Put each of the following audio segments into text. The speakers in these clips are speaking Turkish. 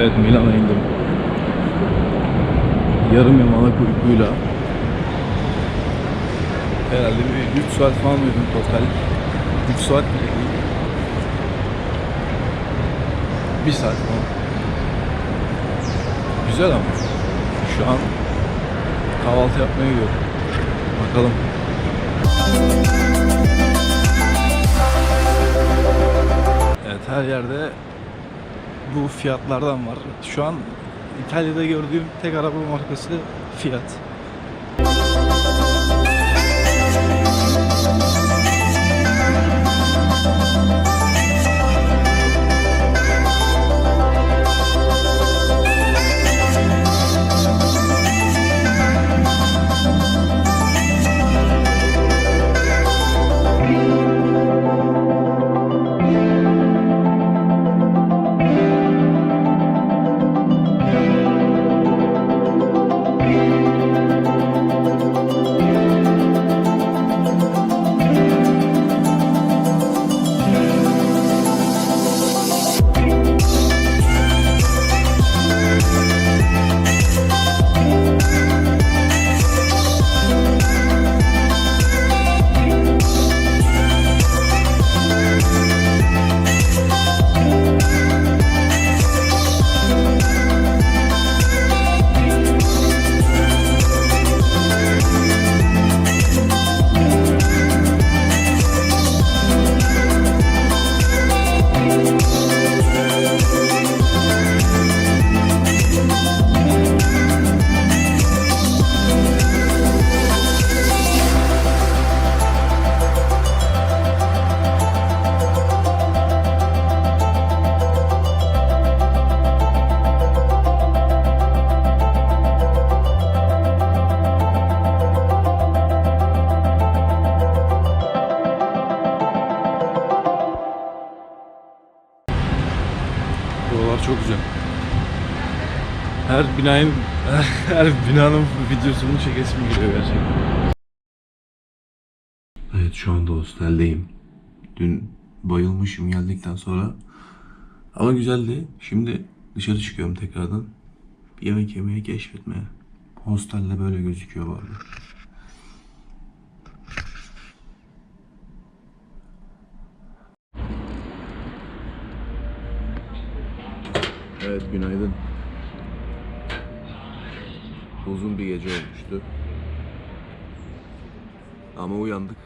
Evet, Milano'ya indim. Yarım yamalak uykuyla. Herhalde bir 3 saat falan uyudum total. 3 saat bile değil. 1 saat falan. Güzel ama. Şu an kahvaltı yapmaya gidiyorum. Bakalım. Evet, her yerde bu fiyatlardan var. Şu an İtalya'da gördüğüm tek araba markası Fiat. Buralar çok güzel. Her binanın videosunu çekesim geliyor gerçekten. Evet, şu anda hosteldeyim. Dün bayılmışım geldikten sonra. Ama güzeldi. Şimdi dışarı çıkıyorum tekrardan. Bir yemek yemeye, keşfetmeye. Hostelde böyle gözüküyor bu arada. Evet, günaydın. Uzun bir gece olmuştu. Ama uyandık.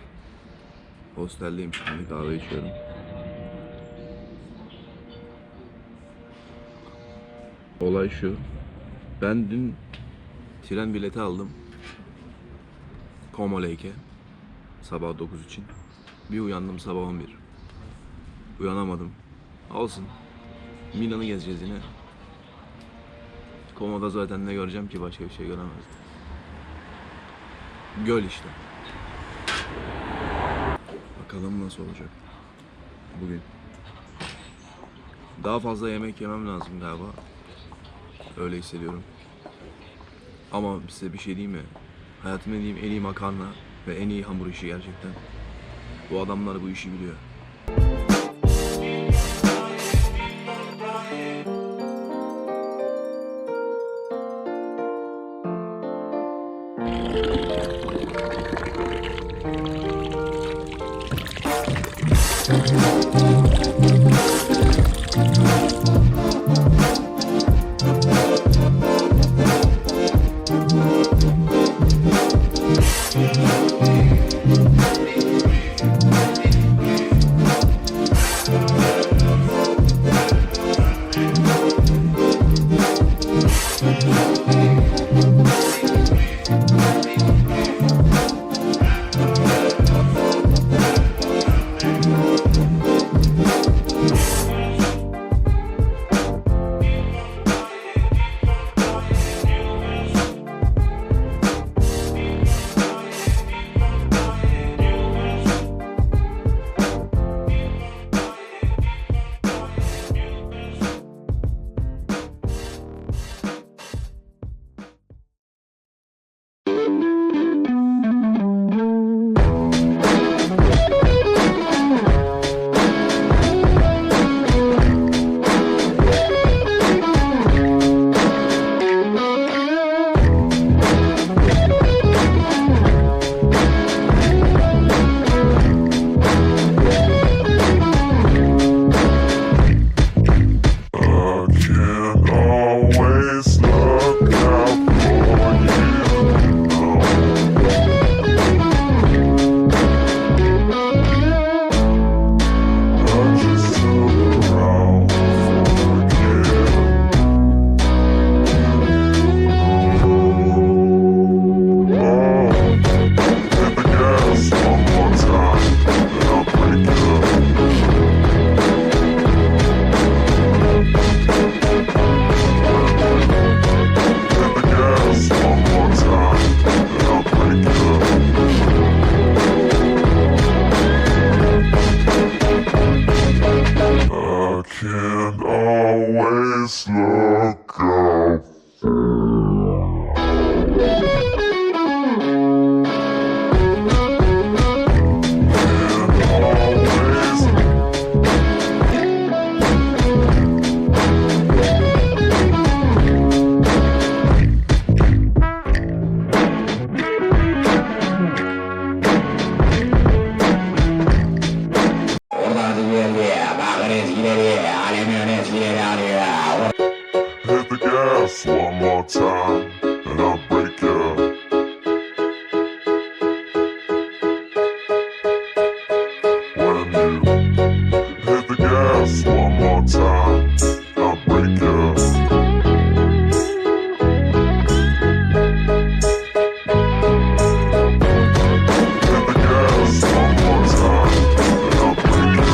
Hosteldeyim şimdi, kahve içiyorum. Olay şu. Ben dün tren bileti aldım. Como Lake'e. Sabah 9 için. Bir uyandım sabah 11. Uyanamadım. Olsun. Milan'ı gezeceğiz yine. Como'da zaten ne göreceğim ki, başka bir şey göremezdim. Göl işte. Bakalım nasıl olacak bugün. Daha fazla yemek yemem lazım galiba. Öyle hissediyorum. Ama size bir şey diyeyim mi? Hayatımda yediğim en iyi makarna ve en iyi hamur işi gerçekten. Bu adamlar bu işi biliyor. always look out. Hit the gas one more time, and I'll break you. When you hit the gas one more time, I'll break you. Hit the gas one more time, and I'll break you.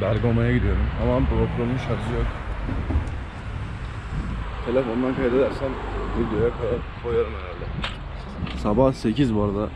Bergama'ya gidiyorum ama GoPro'nun şarjı yok. Telefondan kaydedersem videoya koyarım herhalde. Sabah 8 bu arada.